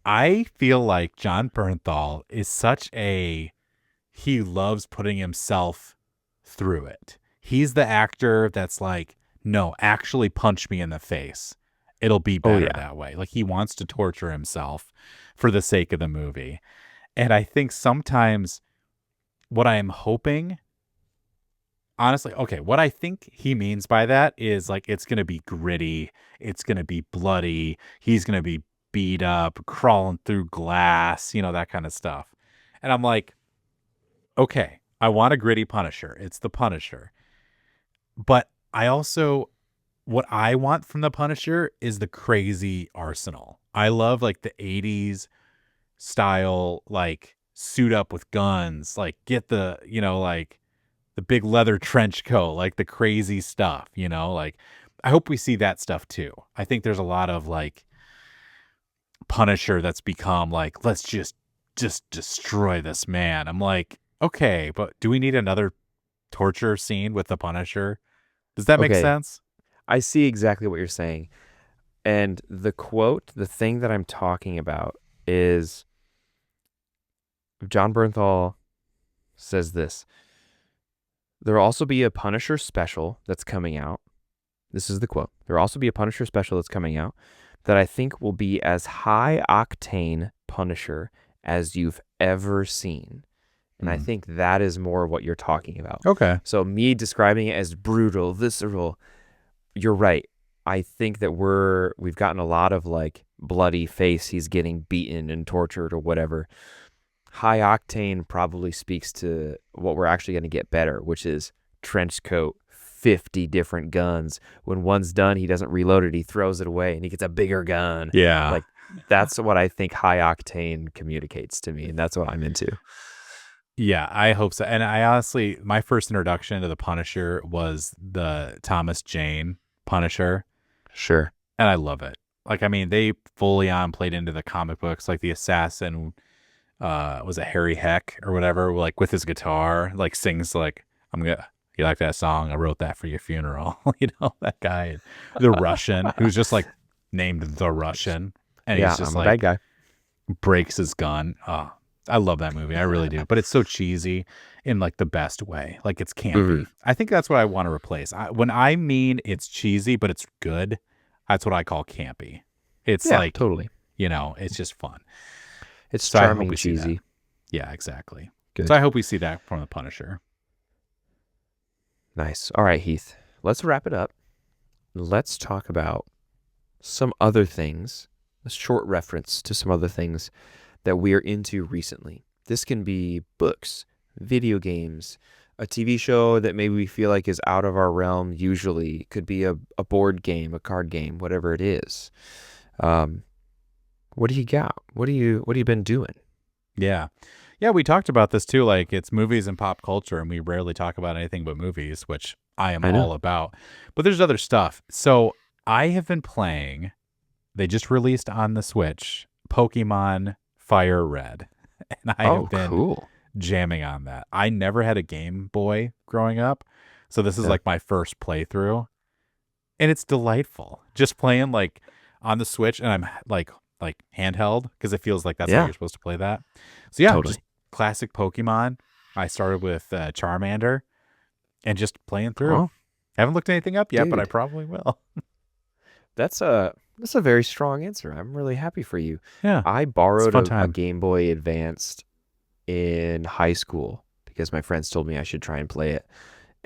Speaker 1: I feel like John Bernthal is he loves putting himself through it. he's the actor that's like, no, actually punch me in the face. It'll be better that way. Like, he wants to torture himself for the sake of the movie. And I think sometimes what I am hoping, honestly, okay, what I think he means by that is like, it's going to be gritty. It's going to be bloody. He's going to be beat up, crawling through glass, that kind of stuff. And I'm like, okay, I want a gritty Punisher. It's the Punisher. But I also, what I want from the Punisher is the crazy arsenal. I love like the 80s style, like suit up with guns, like get the, like the big leather trench coat, like the crazy stuff, like I hope we see that stuff too. I think there's a lot of like Punisher that's become like, let's just destroy this man. I'm like, okay, but do we need another torture scene with the Punisher? Does that make sense?
Speaker 2: I see exactly what you're saying. And the quote, the thing that I'm talking about is John Bernthal says this. There will also be a Punisher special that's coming out. This is the quote. There will also be a Punisher special that's coming out that I think will be as high octane Punisher as you've ever seen. And I think that is more what you're talking about.
Speaker 1: Okay.
Speaker 2: So me describing it as brutal, visceral, you're right. I think that we've gotten a lot of like bloody face. He's getting beaten and tortured or whatever. High octane probably speaks to what we're actually going to get better, which is trench coat, 50 different guns. When one's done, he doesn't reload it. He throws it away and he gets a bigger gun.
Speaker 1: Yeah.
Speaker 2: Like that's what I think high octane communicates to me. And that's what I'm into.
Speaker 1: Yeah, I hope so. And I honestly, my first introduction to the Punisher was the Thomas Jane Punisher.
Speaker 2: Sure.
Speaker 1: And I love it. Like, I mean, they fully on played into the comic books, like the assassin, was it Harry Heck or whatever, like with his guitar, like sings like, you like that song? I wrote that for your funeral. That guy, the Russian, who's just like named the Russian. And he's just
Speaker 2: I'm
Speaker 1: like,
Speaker 2: a bad guy.
Speaker 1: breaks his gun. Oh, I love that movie. I really do. But it's so cheesy in like the best way. Like it's campy. I think that's what I want to replace. When I mean it's cheesy, but it's good, that's what I call campy. It's like,
Speaker 2: totally.
Speaker 1: It's just fun.
Speaker 2: It's
Speaker 1: So I hope
Speaker 2: charming,
Speaker 1: we see
Speaker 2: cheesy.
Speaker 1: that. Yeah, exactly.
Speaker 2: Good.
Speaker 1: So I hope we see that from the Punisher.
Speaker 2: Nice. All right, Heath. Let's wrap it up. Let's talk about some other things, a short reference to some other things that we're into recently. This can be books, video games, a TV show that maybe we feel like is out of our realm usually. It could be a board game, a card game, whatever it is. What do you got? What have you been doing?
Speaker 1: Yeah. Yeah, we talked about this too. Like it's movies and pop culture, and we rarely talk about anything but movies, which I am all about. But there's other stuff. So I have been playing, they just released on the Switch, Pokemon Fire Red. And I have been jamming on that. I never had a Game Boy growing up. So this is like my first playthrough. And it's delightful. Just playing like on the Switch, and I'm like handheld because it feels like that's how you're supposed to play that. So yeah, just classic Pokemon. I started with Charmander and just playing through.
Speaker 2: Oh.
Speaker 1: Haven't looked anything up yet, but I probably will.
Speaker 2: That's a very strong answer. I'm really happy for you.
Speaker 1: Yeah.
Speaker 2: I borrowed a
Speaker 1: time.
Speaker 2: Game Boy Advanced in high school because my friends told me I should try and play it.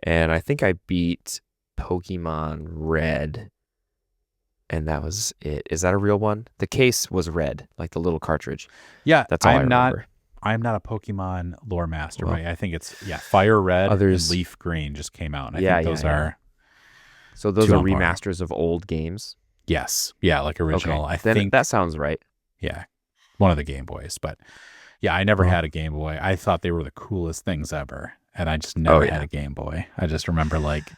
Speaker 2: And I think I beat Pokemon Red. And that was it. Is that a real one? The case was red, like the little cartridge.
Speaker 1: Yeah,
Speaker 2: that's all I remember.
Speaker 1: I'm not a Pokemon lore master, but I think it's Fire Red and Leaf Green just came out. And I think those are.
Speaker 2: So those are remasters of old games?
Speaker 1: Yes. Yeah, like original.
Speaker 2: Okay.
Speaker 1: I think
Speaker 2: that sounds right.
Speaker 1: Yeah. One of the Game Boys. But yeah, I never had a Game Boy. I thought they were the coolest things ever. And I just never had a Game Boy. I just remember like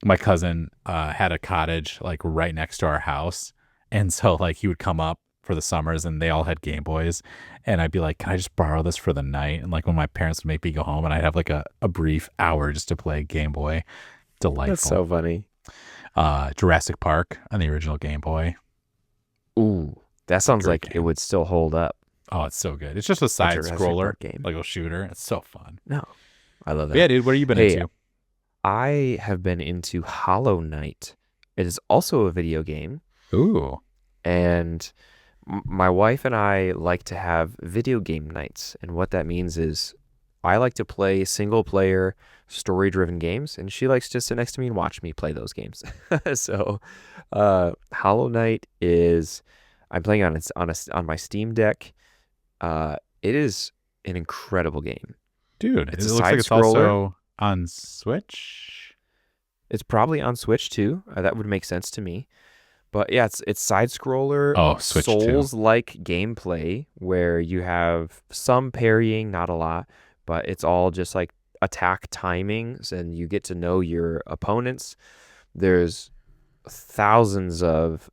Speaker 1: my cousin had a cottage like right next to our house. And so like he would come up for the summers and they all had Game Boys. And I'd be like, can I just borrow this for the night? And like when my parents would make me go home and I'd have like a brief hour just to play Game Boy. Delightful.
Speaker 2: That's so funny.
Speaker 1: Jurassic Park on the original Game Boy.
Speaker 2: Ooh, that sounds like it would still hold up.
Speaker 1: Oh, it's so good. It's just a side scroller game, like a shooter. It's so fun.
Speaker 2: No, I love that.
Speaker 1: But yeah, dude, what have you been into?
Speaker 2: I have been into Hollow Knight. It is also a video game,
Speaker 1: Ooh.
Speaker 2: and my wife and I like to have video game nights. And what that means is I like to play single player story driven games, and she likes to sit next to me and watch me play those games. So, Hollow Knight is I'm playing on my Steam Deck. It is an incredible game.
Speaker 1: Dude,
Speaker 2: It's
Speaker 1: it
Speaker 2: a
Speaker 1: looks like it's
Speaker 2: side-scroller.
Speaker 1: also on Switch.
Speaker 2: It's probably on Switch too. That would make sense to me. But yeah, it's side scroller,
Speaker 1: Oh, Switch too.
Speaker 2: Souls-like gameplay where you have some parrying, not a lot, but it's all just like attack timings, and you get to know your opponents. There's thousands of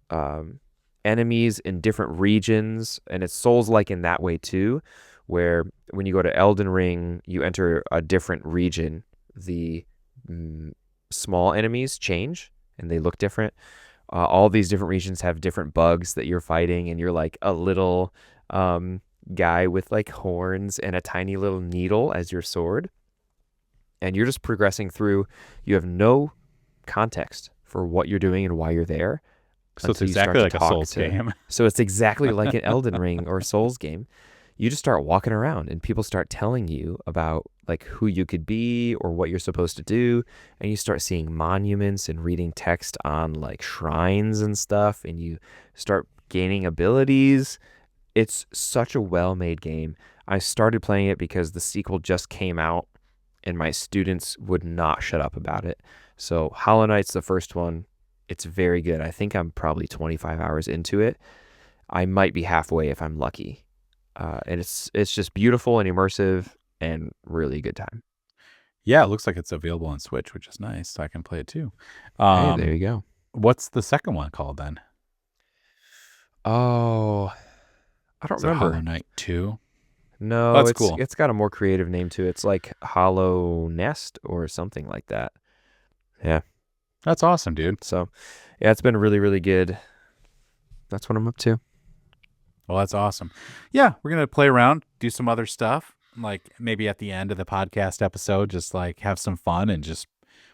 Speaker 2: enemies in different regions, and it's Souls-like in that way too, where when you go to Elden Ring, you enter a different region. The small enemies change, and they look different. All these different regions have different bugs that you're fighting, and you're like a little guy with like horns and a tiny little needle as your sword. And you're just progressing through. You have no context for what you're doing and why you're there.
Speaker 1: So it's
Speaker 2: until you start
Speaker 1: exactly
Speaker 2: to
Speaker 1: like a
Speaker 2: talk
Speaker 1: Souls
Speaker 2: to-
Speaker 1: game.
Speaker 2: So it's exactly like an Elden Ring or Souls game. You just start walking around, and people start telling you about like who you could be or what you're supposed to do, and you start seeing monuments and reading text on like shrines and stuff, and you start gaining abilities. It's such a well-made game. I started playing it because the sequel just came out, and my students would not shut up about it. So Hollow Knight's the first one. It's very good. I think I'm probably 25 hours into it. I might be halfway if I'm lucky. And it's just beautiful and immersive and really a good time.
Speaker 1: Yeah, it looks like it's available on Switch, which is nice. So I can play it too.
Speaker 2: Hey, there you go.
Speaker 1: What's the second one called then?
Speaker 2: Oh, I don't
Speaker 1: Is it Hollow
Speaker 2: remember.
Speaker 1: Knight 2?
Speaker 2: No,
Speaker 1: That's
Speaker 2: it's
Speaker 1: cool.
Speaker 2: it's got a more creative name to it. It's like Hollow Nest or something like that. Yeah.
Speaker 1: That's awesome, dude.
Speaker 2: So, yeah, it's been really, really good. That's what I'm up to.
Speaker 1: Well, that's awesome. Yeah, we're going to play around, do some other stuff. Like maybe at the end of the podcast episode, just like have some fun and just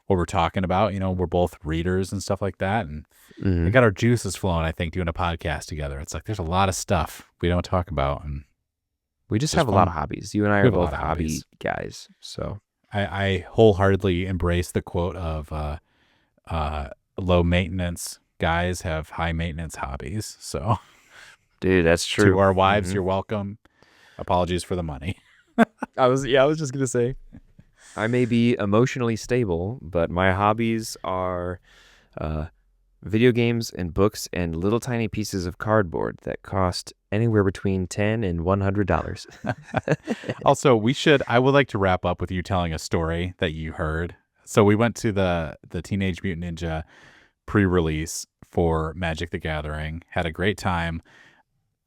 Speaker 1: what we're talking about. You know, we're both readers and stuff like that. And we got our juices flowing, I think, doing a podcast together. It's like there's a lot of stuff we don't talk about. And
Speaker 2: We just
Speaker 1: Just
Speaker 2: have a lot
Speaker 1: fun.
Speaker 2: of hobbies. You and I
Speaker 1: We
Speaker 2: are
Speaker 1: have a
Speaker 2: both
Speaker 1: lot of
Speaker 2: hobby
Speaker 1: hobbies.
Speaker 2: guys. So,
Speaker 1: I wholeheartedly embrace the quote of low maintenance guys have high maintenance hobbies. So
Speaker 2: dude, that's true.
Speaker 1: to our wives,
Speaker 2: Mhm.
Speaker 1: you're welcome. Apologies for the money.
Speaker 2: I was just gonna say, I may be emotionally stable, but my hobbies are video games and books and little tiny pieces of cardboard that cost anywhere between $10 and $100.
Speaker 1: Also, I would like to wrap up with you telling a story that you heard. So we went to the Teenage Mutant Ninja pre-release for Magic the Gathering, had a great time.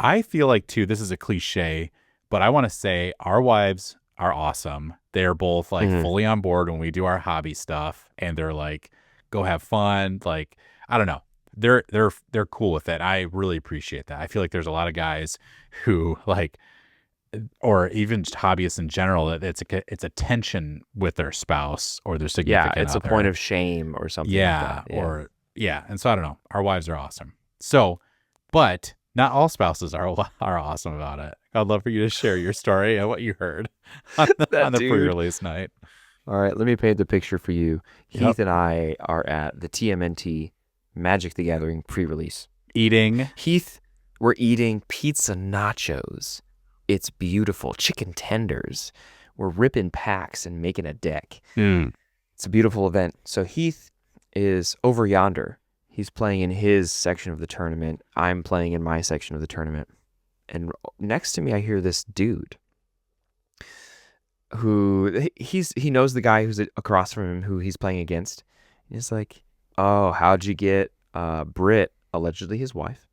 Speaker 1: I feel like too, this is a cliche, but I want to say our wives are awesome. They're both like fully on board when we do our hobby stuff, and they're like, go have fun. Like, I don't know. They're cool with it. I really appreciate that. I feel like there's a lot of guys who like, or even just hobbyists in general, that it's a tension with their spouse or their
Speaker 2: Yeah,
Speaker 1: significant
Speaker 2: it's a
Speaker 1: other.
Speaker 2: point of shame or something
Speaker 1: Yeah,
Speaker 2: like that.
Speaker 1: or yeah. And so I don't know. Our wives are awesome. So, but not all spouses are awesome about it. I'd love for you to share your story and what you heard on the
Speaker 2: dude.
Speaker 1: pre-release night.
Speaker 2: All right, let me paint the picture for you.
Speaker 1: Yep.
Speaker 2: Heath and I are at the TMNT Magic the Gathering pre-release.
Speaker 1: Eating.
Speaker 2: Heath, we're eating pizza nachos. It's beautiful. Chicken tenders. We're ripping packs and making a deck. It's a beautiful event. So Heath is over yonder. He's playing in his section of the tournament. I'm playing in my section of the tournament. And next to me, I hear this dude who he knows the guy who's across from him who he's playing against. He's like, "Oh, how'd you get Britt, allegedly his wife?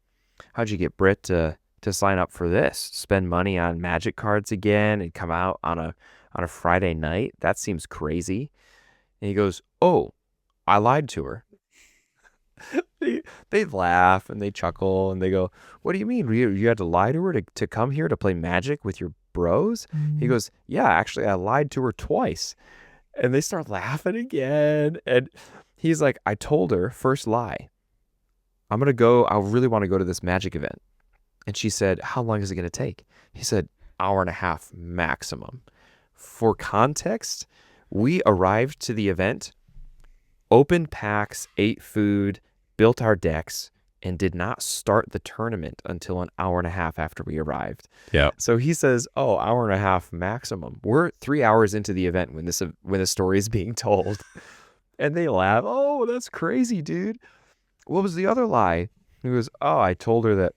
Speaker 2: How'd you get Britt to sign up for this? Spend money on Magic cards again and come out on a Friday night? That seems crazy." And he goes, "Oh, I lied to her." They laugh and they chuckle and they go, "What do you mean? You had to lie to her to come here to play Magic with your bros?" He goes, "Yeah, actually, I lied to her twice." And they start laughing again. And he's like, I told her, first lie, I really want to go to this magic event. And she said, how long is it going to take? He said, hour and a half maximum. For context, we arrived to the event, opened packs, ate food, built our decks, and did not start the tournament until an hour and a half after we arrived.
Speaker 1: Yeah.
Speaker 2: So he says, hour and a half maximum. We're 3 hours into the event when the story is being told. And they laugh. Oh, that's crazy, dude. What was the other lie? He goes, I told her that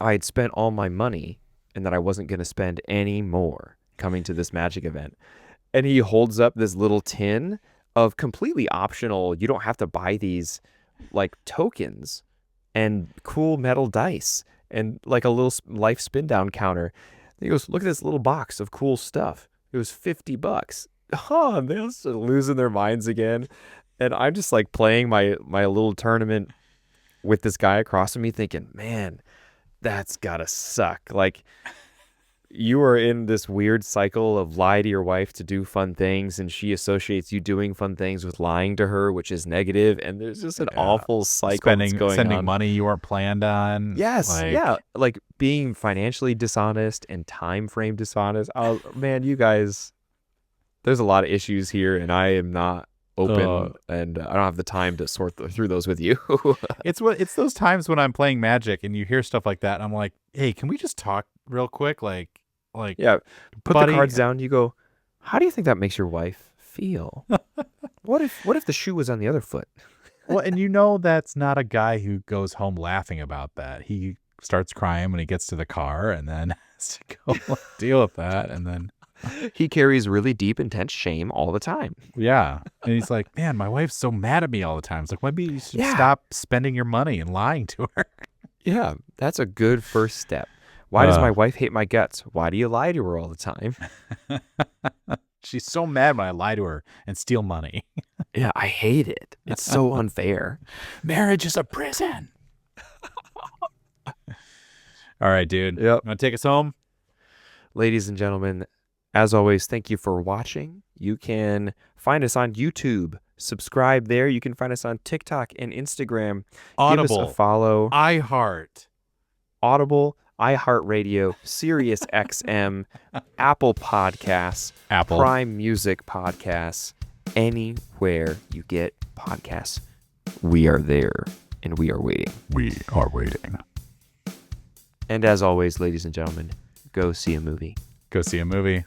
Speaker 2: I had spent all my money and that I wasn't going to spend any more coming to this magic event. And he holds up this little tin of completely optional, you don't have to buy these like tokens and cool metal dice and like a little life spin down counter. And he goes, look at this little box of cool stuff. It was $50. And they're just losing their minds again. And I'm just like playing my little tournament with this guy across from me thinking, man, that's gotta suck. Like, you are in this weird cycle of lie to your wife to do fun things, and she associates you doing fun things with lying to her, which is negative, and there's just an awful cycle that's going
Speaker 1: sending
Speaker 2: on.
Speaker 1: money you weren't planned on.
Speaker 2: Yes, like being financially dishonest and time frame dishonest. Oh man, you guys, there's a lot of issues here, and I am not open, and I don't have the time to sort through those with you.
Speaker 1: It's those times when I'm playing Magic and you hear stuff like that, and I'm like, hey, can we just talk real quick? Like
Speaker 2: yeah, put
Speaker 1: buddy,
Speaker 2: the cards down. You go, how do you think that makes your wife feel? What if the shoe was on the other foot?
Speaker 1: Well, and that's not a guy who goes home laughing about that. He starts crying when he gets to the car, and then has to go deal with that, and then
Speaker 2: he carries really deep, intense shame all the time.
Speaker 1: Yeah. And he's like, man, my wife's so mad at me all the time. It's like, maybe you should stop spending your money and lying to her.
Speaker 2: Yeah, that's a good first step. Why does my wife hate my guts? Why do you lie to her all the time?
Speaker 1: She's so mad when I lie to her and steal money.
Speaker 2: Yeah, I hate it. It's so unfair.
Speaker 1: Marriage is a prison. All right, dude.
Speaker 2: Yep.
Speaker 1: Want to take us home?
Speaker 2: Ladies and gentlemen, as always, thank you for watching. You can find us on YouTube. Subscribe there. You can find us on TikTok and Instagram.
Speaker 1: Audible.
Speaker 2: Give us a follow.
Speaker 1: iHeart.
Speaker 2: Audible, iHeartRadio, Sirius XM, Apple Podcasts, Prime Music Podcasts, anywhere you get podcasts. We are there, and we are waiting.
Speaker 1: We are waiting.
Speaker 2: And as always, ladies and gentlemen, go see a movie.
Speaker 1: Go see a movie.